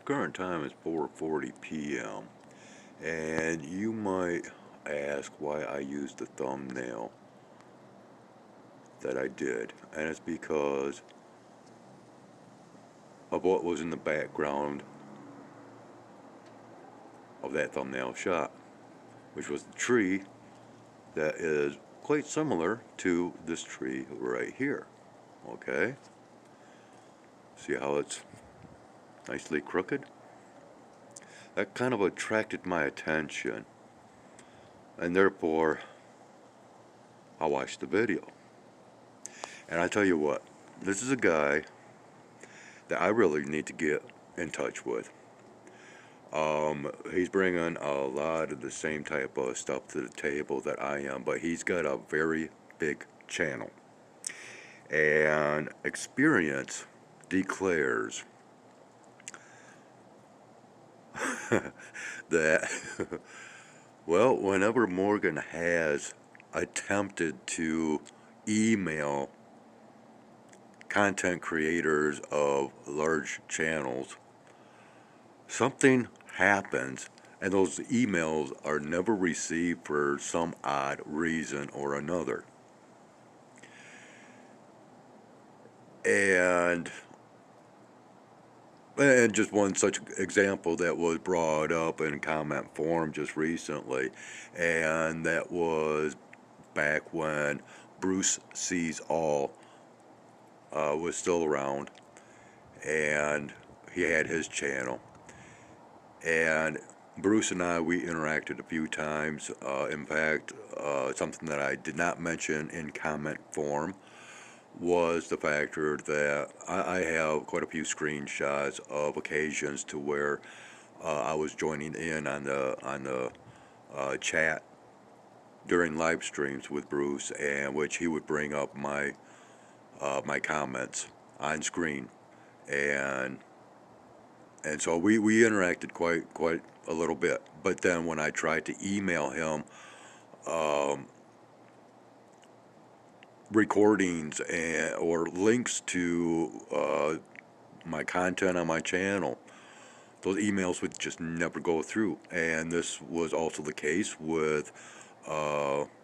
Current time is 4:40 p.m. and you might ask why I used the thumbnail that I did, and it's because of what was in the background of that thumbnail shot, which was the tree that is quite similar to this tree right here. Okay? See how it's nicely crooked? That kind of attracted my attention, and therefore I watched the video. And I tell you what, this is a guy that I really need to get in touch with. He's bringing a lot of the same type of stuff to the table that I am, but he's got a very big channel. And experience declares that, well, whenever Morgan has attempted to email content creators of large channels, something happens and those emails are never received for some odd reason or another. And just one such example that was brought up in comment form just recently, and that was back when Bruce Sees All was still around, and he had his channel. And Bruce and I, we interacted a few times. In fact, something that I did not mention in comment form was the factor that I have quite a few screenshots of occasions to where I was joining in on the chat during live streams with Bruce, and which he would bring up my my comments on screen, and so we interacted quite a little bit. But then when I tried to email him um, recordings or links to my content on my channel, those emails would just never go through. And this was also the case with, and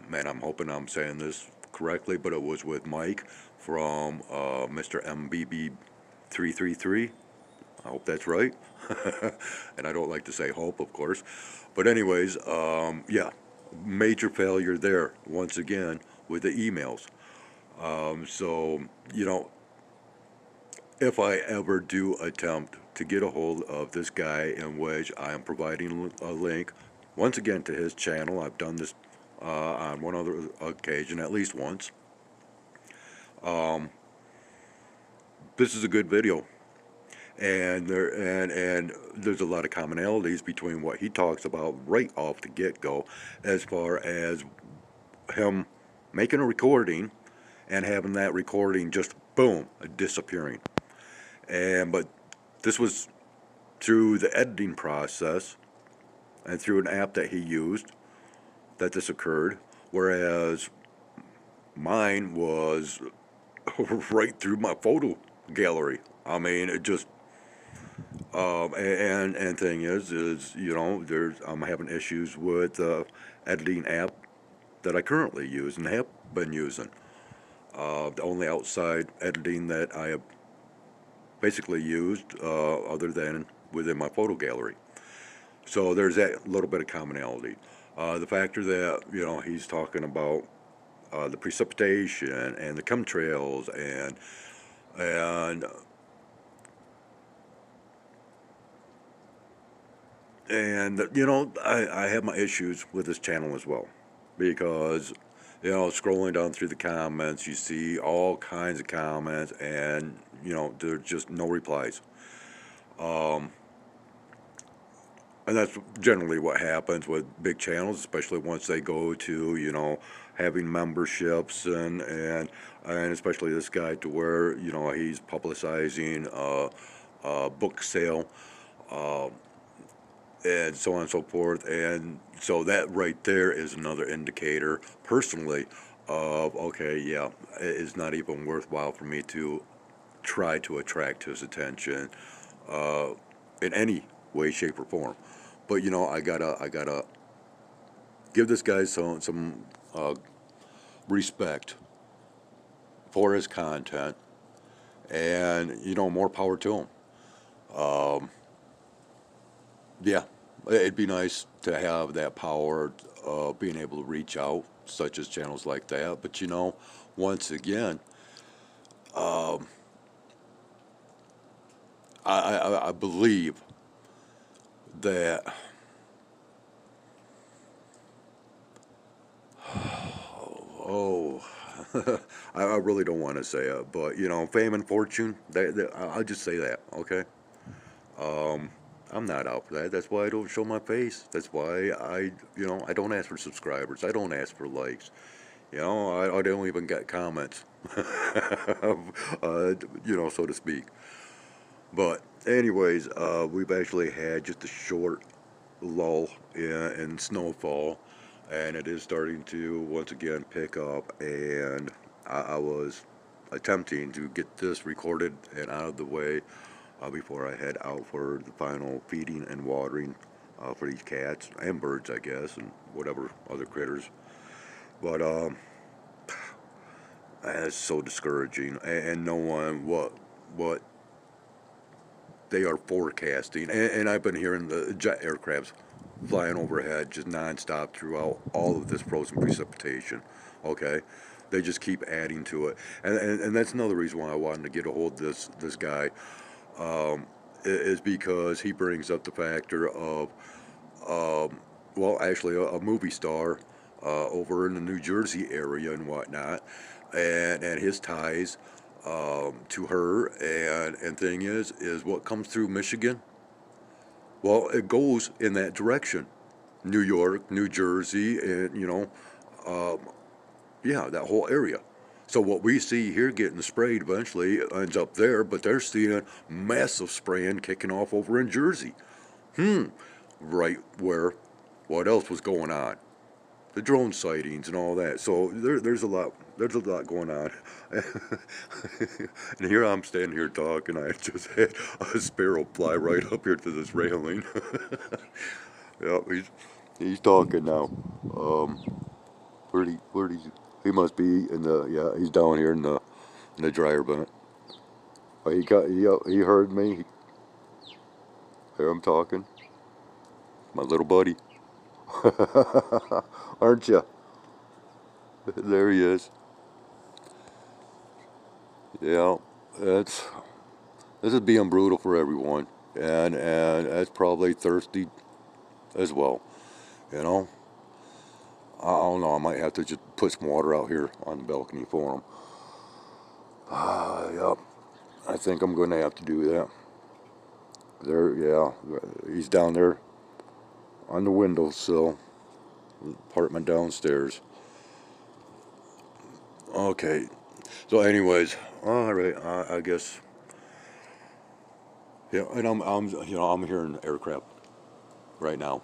man, I'm hoping I'm saying this correctly, but it was with Mike from Mr. MBB333. I hope that's right. And I don't like to say hope, of course. But anyways, yeah, major failure there once again with the emails. So, if I ever do attempt to get a hold of this guy, in which I am providing a link once again to his channel, I've done this on one other occasion, at least once. This is a good video. And there's a lot of commonalities between what he talks about right off the get-go, as far as him making a recording and having that recording just boom disappearing. But this was through the editing process and through an app that he used that this occurred, whereas mine was right through my photo gallery. I mean, it just and thing is I'm having issues with the editing app that I currently use and have been using. The only outside editing that I have basically used, other than within my photo gallery. So there's that little bit of commonality. The factor that he's talking about the precipitation and the chemtrails and I have my issues with this channel as well, because scrolling down through the comments, you see all kinds of comments, and there's just no replies. And that's generally what happens with big channels, especially once they go to having memberships and especially this guy, to where he's publicizing a book sale. And so on and so forth. And so that right there is another indicator, personally, of okay, yeah, it's not even worthwhile for me to try to attract his attention in any way, shape, or form. But you know, I gotta give this guy some respect for his content, and you know, more power to him. Um, yeah, it'd be nice to have that power of being able to reach out, such as channels like that. But you know, once again, um, I believe that. Oh, I really don't want to say it, but you know, fame and fortune. I'll just say that, okay? Um, I'm not out for that. That's why I don't show my face. That's why I don't ask for subscribers. I don't ask for likes. You know, I don't even get comments, so to speak. But anyways, we've actually had just a short lull in snowfall, and it is starting to once again pick up. And I was attempting to get this recorded and out of the way before I head out for the final feeding and watering for these cats and birds, I guess, and whatever other critters. But it's so discouraging, and knowing what they are forecasting. And I've been hearing the jet aircrafts flying overhead just nonstop throughout all of this frozen precipitation. Okay, they just keep adding to it, and that's another reason why I wanted to get a hold of this guy. Is because he brings up the factor of well, actually a movie star over in the New Jersey area and whatnot, and his ties to her, and thing is what comes through Michigan. Well, it goes in that direction, New York, New Jersey, and yeah, that whole area. So what we see here getting sprayed eventually ends up there, but they're seeing massive spraying kicking off over in Jersey. Right where what else was going on? The drone sightings and all that. So there's a lot. There's a lot going on. And here I'm standing here talking. I just had a sparrow fly right up here to this railing. Yeah, he's talking now. Where he must be in the yeah. He's down here in the dryer vent. But he heard me. Here I'm talking. My little buddy. Aren't you? There he is. Yeah, it's this is being brutal for everyone, and that's probably thirsty as well. You know, I don't know. I might have to just put some water out here on the balcony for him. Yep. I think I'm going to have to do that. There, yeah, he's down there on the windowsill, apartment downstairs. Okay. So, anyways, all right. I guess. Yeah, and I'm hearing aircraft right now.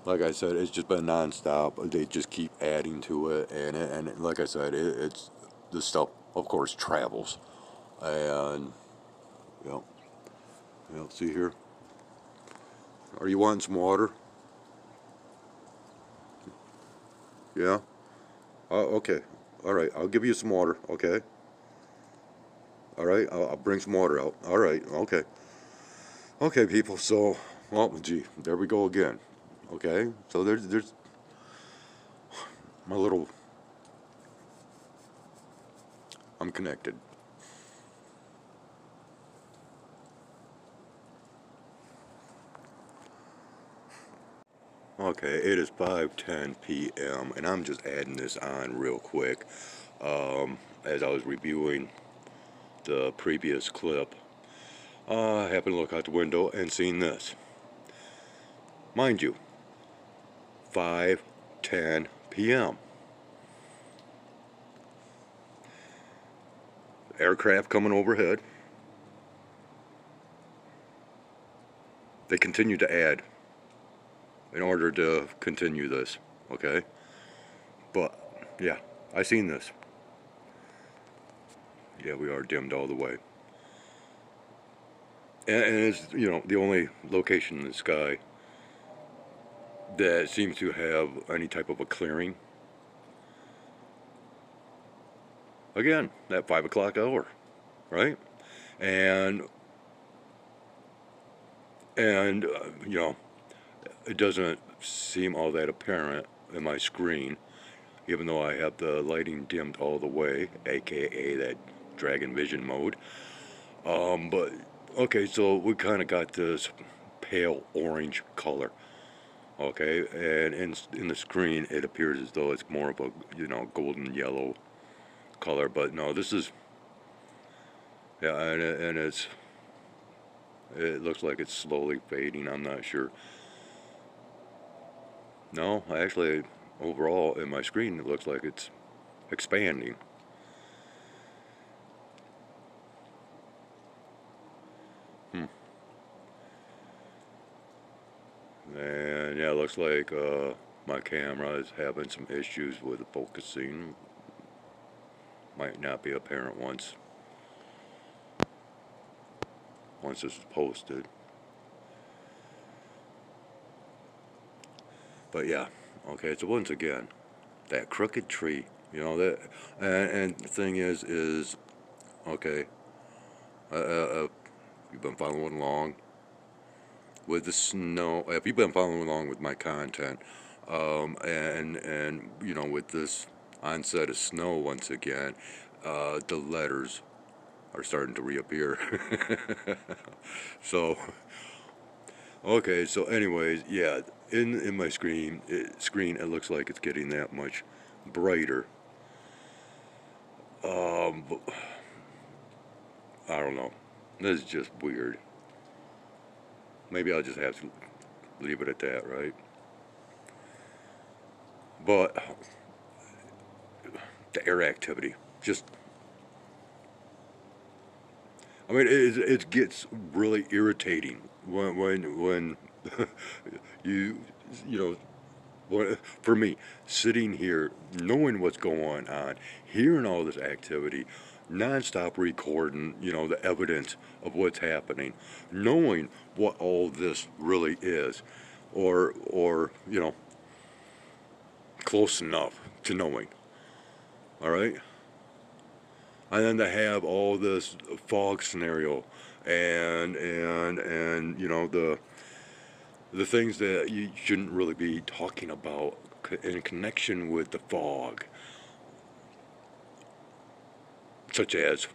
Like I said, it's just been nonstop. They just keep adding to it, and like I said, it's the stuff, of course, travels, and you know, see here. Are you wanting some water? Yeah. Okay. All right. I'll give you some water. Okay. All right. I'll bring some water out. All right. Okay. Okay, people. So, well, gee, there we go again. Okay. So there's my little. I'm connected. Okay, it is 5:10 p.m. and I'm just adding this on real quick. As I was reviewing the previous clip, I happened to look out the window and seen this. Mind you, 5:10 p.m. Aircraft coming overhead. They continue to add in order to continue this. Okay, but yeah, I seen this. Yeah, we are dimmed all the way. And it's, you know, the only location in the sky that seems to have any type of a clearing. Again, that 5 o'clock hour, right? And, you know, it doesn't seem all that apparent in my screen, even though I have the lighting dimmed all the way, aka that Dragon Vision mode. But okay, so we kind of got this pale orange color. Okay, and in the screen it appears as though it's more of a, you know, golden yellow color, but no, this is, yeah, and it looks like it's slowly fading. I'm not sure. No, actually, overall in my screen it looks like it's expanding. Hmm. And yeah, it looks like my camera is having some issues with the focusing. Might not be apparent once this is posted. But yeah, okay. So once again, that crooked tree, you know that, and the thing is okay. You've been following along with the snow. If you've been following along with my content, and you know, with this onset of snow once again, the letters are starting to reappear. So okay, so anyways, yeah, in my screen it looks like it's getting that much brighter. But I don't know. This is just weird. Maybe I'll just have to leave it at that, right? But the air activity, just, I mean, it gets really irritating when you you know, for me, sitting here, knowing what's going on, hearing all this activity, nonstop recording, you know, the evidence of what's happening, knowing what all this really is, or you know, close enough to knowing. All right, and then to have all this fog scenario, and you know, the things that you shouldn't really be talking about in connection with the fog, such as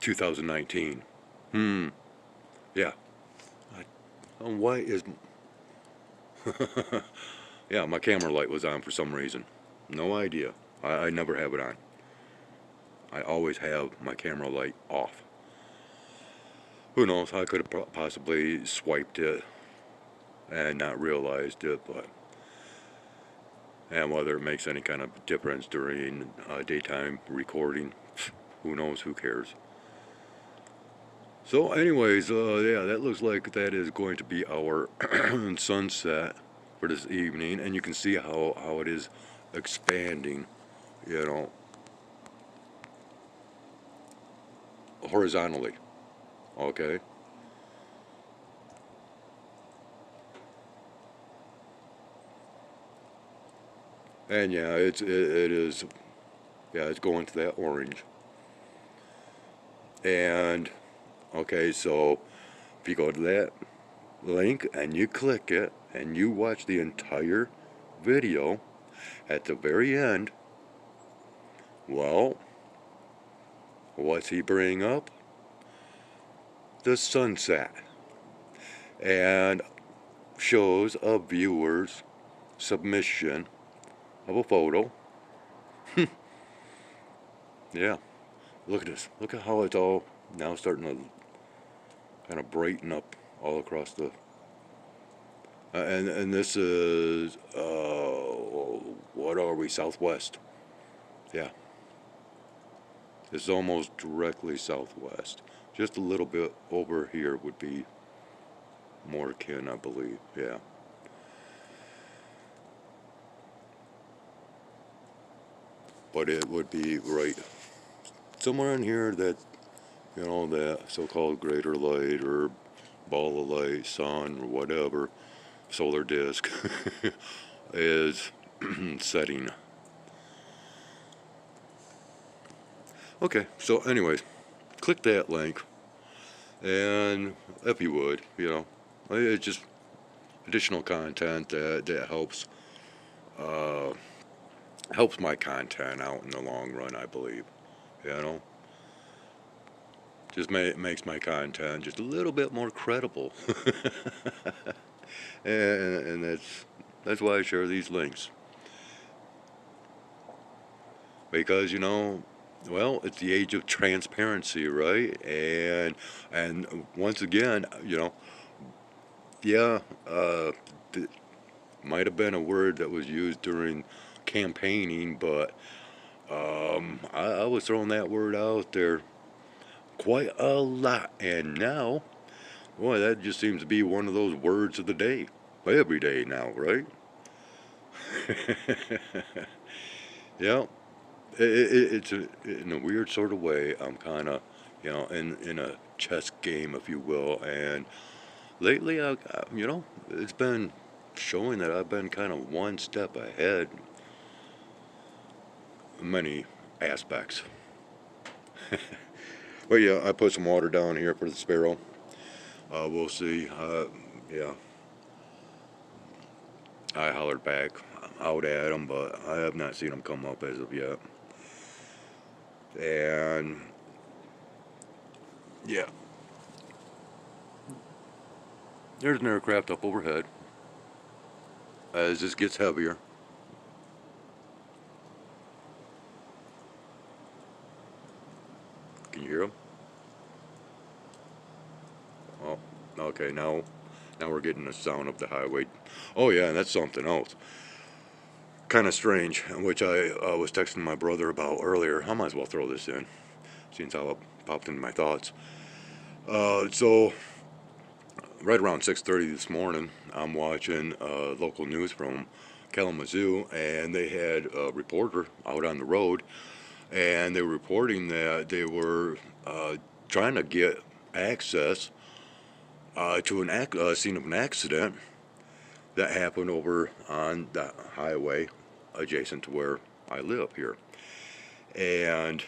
2019. Hmm. Yeah. I, why is? Yeah, my camera light was on for some reason. No idea. I never have it on. I always have my camera light off. Who knows? I could have possibly swiped it and not realized it, but and whether it makes any kind of difference during daytime recording, who knows? Who cares? So, anyways, yeah, that looks like that is going to be our sunset for this evening, and you can see how it is expanding, you know, horizontally. Okay, and yeah, it is, yeah, it's going to that orange, and okay, so if you go to that link and you click it and you watch the entire video, at the very end, well, what's he bring up? The sunset, and shows a viewer's submission of a photo. Yeah, look at this. Look at how it's all now starting to kind of brighten up all across the. And this is what are we, southwest? Yeah, this is almost directly southwest. Just a little bit over here would be more akin, I believe. Yeah. But it would be right somewhere in here that, that so-called greater light or ball of light, sun, or whatever, solar disk, is setting. Okay, so anyways, click that link, and if you would, it's just additional content that uh, helps my content out in the long run, I believe. You know, just makes my content just a little bit more credible, and that's why I share these links, because well, it's the age of transparency, right? And once again, yeah, th- might have been a word that was used during campaigning, but I was throwing that word out there quite a lot, and now, boy, that just seems to be one of those words of the day, every day now, right? Yeah, in a weird sort of way. I'm kind of, in a chess game, if you will, and lately, it's been showing that I've been kind of one step ahead in many aspects. But yeah, I put some water down here for the sparrow. We'll see. Yeah, I hollered back out at him, but I have not seen him come up as of yet. And yeah, there's an aircraft up overhead. As this gets heavier, can you hear him? Oh, okay. Now we're getting the sound of the highway. Oh yeah, and that's something else. Kind of strange, which I was texting my brother about earlier. I might as well throw this in, since how it popped into my thoughts. So right around 6:30 this morning, I'm watching local news from Kalamazoo, and they had a reporter out on the road, and they were reporting that they were trying to get access to a scene of an accident that happened over on the highway adjacent to where I live here. And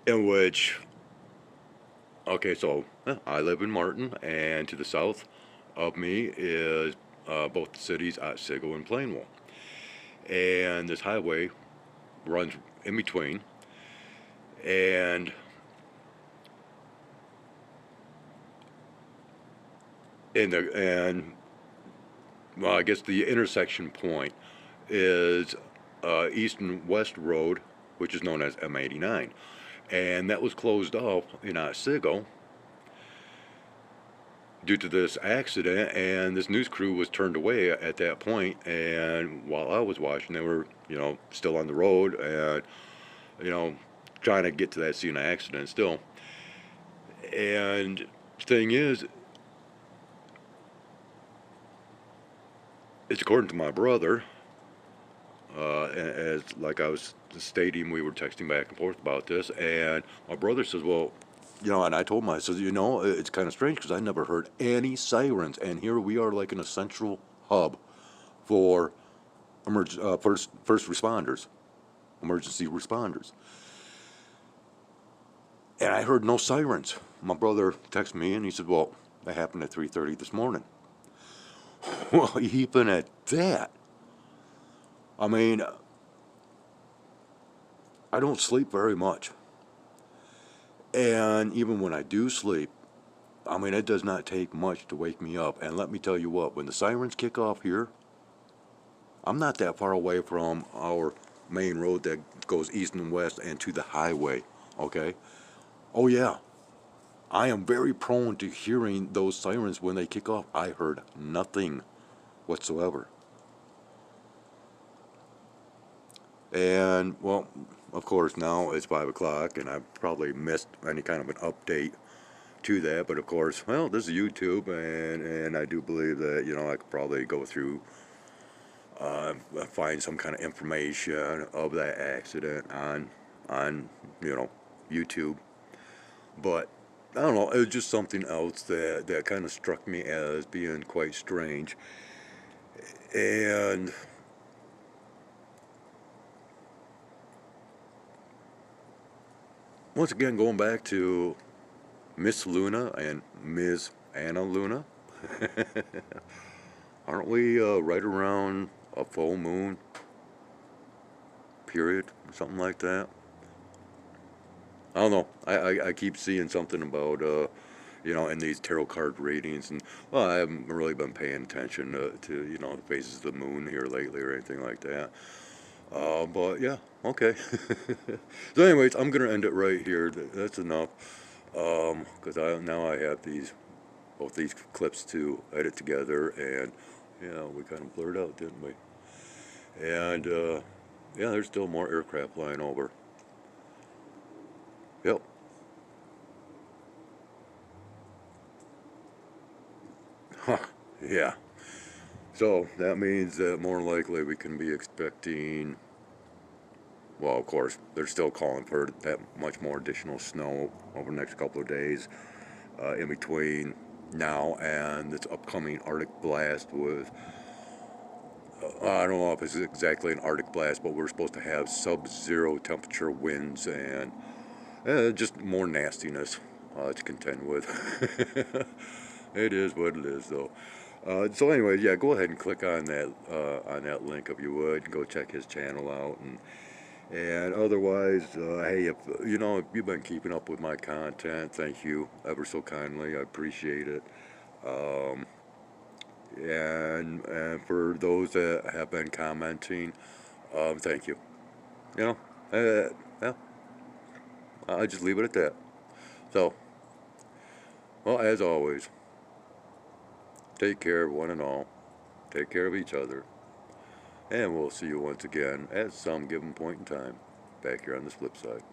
in which, okay, so I live in Martin, and to the south of me is both the cities Otsego and Plainwell. And this highway runs in between, and and well, I guess the intersection point is East and West Road, which is known as M89, and that was closed off in Otsego due to this accident, and this news crew was turned away at that point. And while I was watching, they were, still on the road, and you know trying to get to that scene of accident still. And thing is, it's according to my brother, as like I was stating, we were texting back and forth about this, and my brother says, well, and I told him, I said, it's kind of strange because I never heard any sirens, and here we are like in a central hub for first responders, emergency responders, and I heard no sirens. My brother texted me and he said, well, that happened at 3:30 this morning. Well, even at that, I mean, I don't sleep very much, and even when I do sleep, I mean, it does not take much to wake me up. And let me tell you what, when the sirens kick off here, I'm not that far away from our main road that goes east and west and to the highway, okay? Oh, yeah. I am very prone to hearing those sirens when they kick off. I heard nothing whatsoever. And, well, of course, now it's 5 o'clock, and I've probably missed any kind of an update to that. But, of course, well, this is YouTube, and I do believe that, I could probably go through find some kind of information of that accident on YouTube. But I don't know, it was just something else that kind of struck me as being quite strange. And once again, going back to Miss Luna and Ms. Anna Luna, aren't we right around a full moon period, something like that? I don't know. I keep seeing something about in these tarot card readings, and well, I haven't really been paying attention to the phases of the moon here lately or anything like that. But yeah, okay. So, anyways, I'm gonna end it right here. That's enough. Because now I have both these clips to edit together, and yeah, we kind of blurred out, didn't we? And yeah, there's still more aircraft flying over. Yep. Huh. Yeah. So that means that more likely we can be expecting. Well, of course, they're still calling for that much more additional snow over the next couple of days in between now and this upcoming Arctic blast with, I don't know if it's exactly an Arctic blast, but we're supposed to have sub-zero temperature winds and just more nastiness to contend with. It is what it is, though. So anyway, yeah, go ahead and click on that link if you would. Go check his channel out, and otherwise, hey, if you've been keeping up with my content, thank you ever so kindly. I appreciate it. Um, and for those that have been commenting, thank you. You yeah, I'll just leave it at that. So, well, as always, take care of one and all. Take care of each other. And we'll see you once again at some given point in time back here on this flip side.